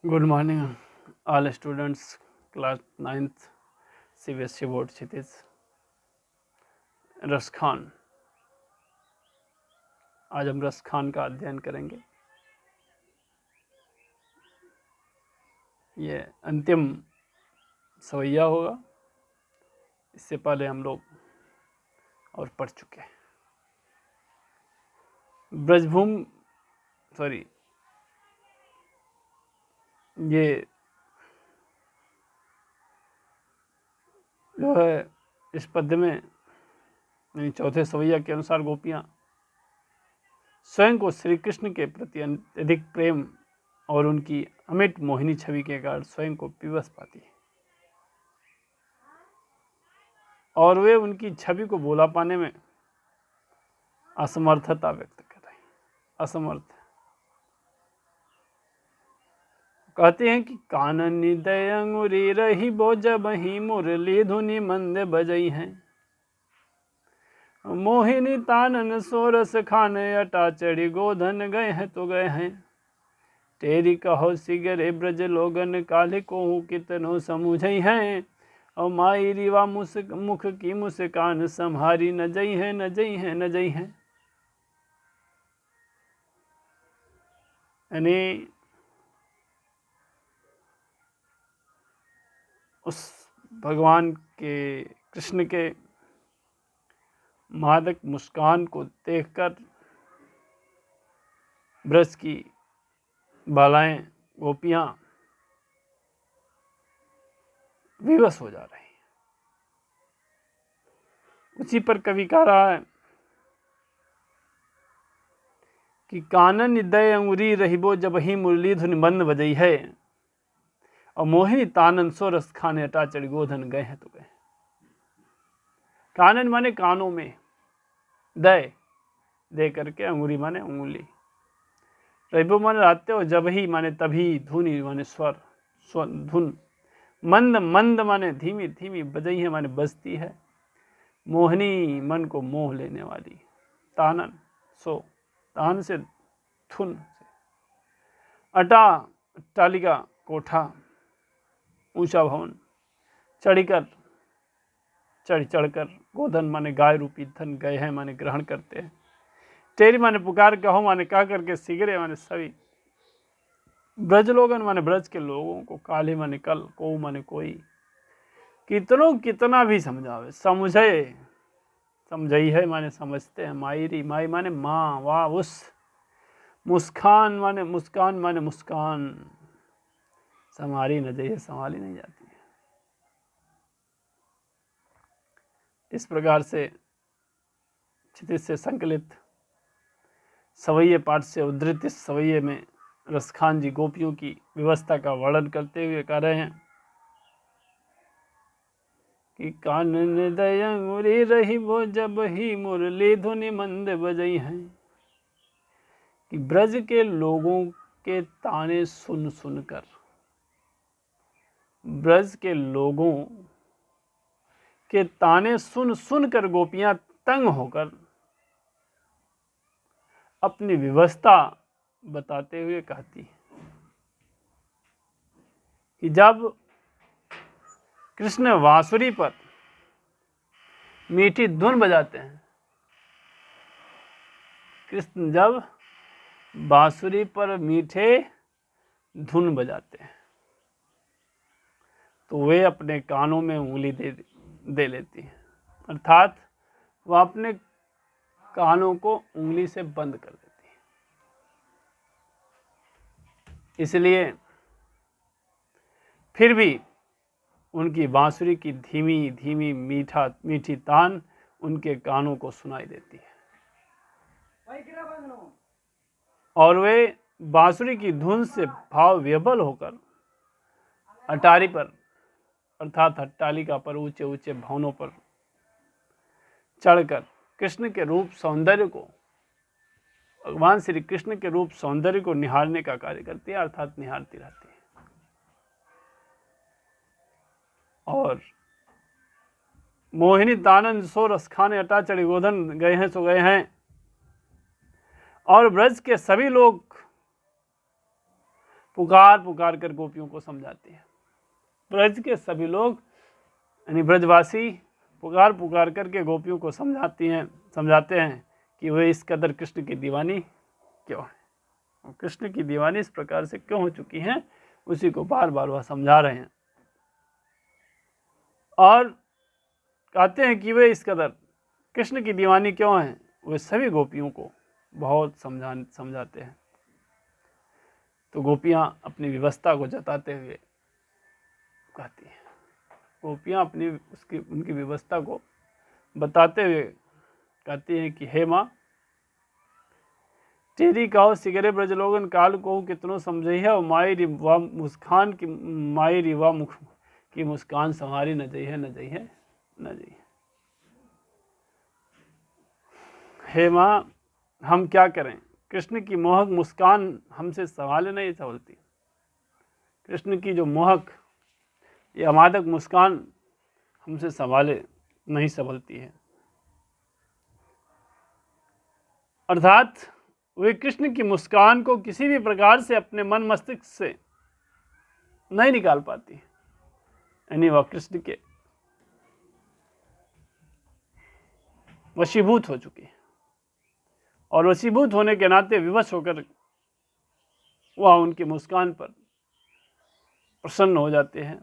Good morning, all students, class 9th CBSE board Kshitij Ras Khan. आज हम रस खान का अध्ययन करेंगे। ये अंतिम सवैया होगा। इससे पहले हम लोग और पढ़ चुके हैं। ब्रजभूमि ये जो है इस पद्य में यानी चौथे सवैया के अनुसार गोपियाँ स्वयं को श्री कृष्ण के प्रति अधिक प्रेम और उनकी अमिट मोहिनी छवि के कारण स्वयं को विवश पाती है और वे उनकी छवि को बोला पाने में असमर्थता व्यक्त कर रहे हैं। असमर्थ कहते हैं कि कानन निदय अंगुरी रही बो जब ही मुरली धुनि मंद बजई हैं, मोहिनी तानन सोरस खान अटा चढ़ी गोधन गए हैं तो गए हैं, तेरी कहो सिगरे ब्रज लोगन काले को कितनो समझई हैं, और माई रिवा मुख की मुस्कान संहारी न जई है न जई है न जई है। यानी उस भगवान के कृष्ण के मादक मुस्कान को देखकर ब्रज की बालाएं गोपियां विवश हो जा रही हैं। उसी पर कवि कह रहा है कि कानन निदय अंगुरी रहिबो जब ही मुरली धुन बंद बजई है, और मोहिनी तानन सोरस खाने अटा चढ़ गोधन गए हैं तो गए। कानन माने कानों में, दय दे करके, अंगुरी माने उंगली, रहिबो माने रहते हो, जब ही माने तभी, धुनी माने स्वर धुन, मंद मंद माने धीमी धीमी, बजई है माने बजती है, मोहनी मन को मोह लेने वाली, तानन सो तान से धुन से, अटा अट्टालिका कोठा ऊंचा भवन, चढ़कर गोधन माने गाय रूपी धन गए हैं माने ग्रहण करते हैं, तेरी माने पुकार कहो माने कह करके सिगरे माने सभी, ब्रज लोगन माने ब्रज के लोगों को, काले माने कल, को माने कोई, कितनों कितना भी समझावे समझई है माने समझते हैं, माई माने माँ, वाह उस, मुस्कान माने मुस्कान, संवारी न जाइए संभाली नहीं जाती है। इस प्रकार से क्षितिज से संकलित सवैये पाठ से उद्धृत इस सवैये में रसखान जी गोपियों की व्यवस्था का वर्णन करते हुए कह रहे हैं कि कानन दय अंगुरी रही वो जब ही मुरली धुनि मंद बजई हैं, कि ब्रज के लोगों के ताने सुन सुनकर, ब्रज के लोगों के ताने सुन सुनकर गोपियां तंग होकर अपनी व्यवस्था बताते हुए कहती है कि जब कृष्ण बांसुरी पर मीठी धुन बजाते हैं, कृष्ण जब बांसुरी पर मीठे धुन बजाते हैं तो वे अपने कानों में उंगली दे लेती है, अर्थात वह अपने कानों को उंगली से बंद कर देती है। इसलिए फिर भी उनकी बांसुरी की धीमी धीमी मीठी तान उनके कानों को सुनाई देती है, और वे बांसुरी की धुन से भाव विह्वल होकर अटारी पर अर्थात अट्टालिका पर, ऊंचे ऊंचे भवनों पर चढ़कर कृष्ण के रूप सौंदर्य को, भगवान श्री कृष्ण के रूप सौंदर्य को निहारने का कार्य करती है, अर्थात निहारती रहती है। और मोहिनी तानन सो रस खाने अटा चढ़ी गोधन गए हैं सो गए हैं, और ब्रज के सभी लोग पुकार पुकार कर गोपियों को समझाती है। ब्रज के सभी लोग यानी ब्रजवासी पुकार पुकार करके गोपियों को समझाते हैं कि वे इस कदर कृष्ण की दीवानी क्यों है, और कृष्ण की दीवानी इस प्रकार से क्यों हो चुकी हैं, उसी को बार बार वह समझा रहे हैं। और कहते हैं कि वे इस कदर कृष्ण की दीवानी क्यों हैं, वे सभी गोपियों को बहुत समझाते हैं। तो गोपियाँ अपनी व्यवस्था को जताते हुए कहती हैं, गोपियाँ उनकी व्यवस्था को बताते हुए कहती हैं कि हे माँ, तेरी कहो सिगरे ब्रजलोगन काल को कितनों समझे है, और माई रिवा मुस्कान की माई रिवा मुख की मुस्कान संवारी न जई है न जई है न जई है। हे माँ, हम क्या करें, कृष्ण की मोहक मुस्कान हमसे संभाले नहीं संभलती। कृष्ण की जो मोहक ये अमादक मुस्कान हमसे संभाले नहीं संभलती है। अर्थात वे कृष्ण की मुस्कान को किसी भी प्रकार से अपने मन मस्तिष्क से नहीं निकाल पाती, यानी वह कृष्ण के वशीभूत हो चुकी है, और वशीभूत होने के नाते विवश होकर वह उनकी मुस्कान पर प्रसन्न हो जाते हैं,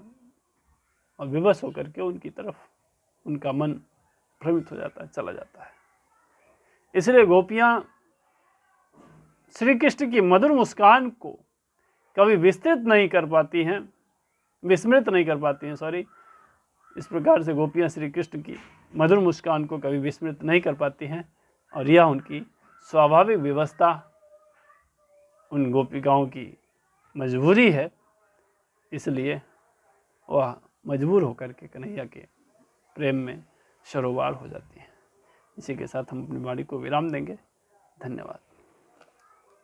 और विवश होकर के उनकी तरफ उनका मन भ्रमित हो जाता है, चला जाता है। इसलिए गोपियाँ श्री कृष्ण की मधुर मुस्कान को कभी विस्मृत नहीं कर पाती हैं, इस प्रकार से गोपियाँ श्री कृष्ण की मधुर मुस्कान को कभी विस्मृत नहीं कर पाती हैं, और यह उनकी स्वाभाविक व्यवस्था, उन गोपिकाओं की मजबूरी है। इसलिए वह मजबूर होकर के कन्हैया के प्रेम में सरोवार हो जाती है। इसी के साथ हम अपनी वाणी को विराम देंगे। धन्यवाद।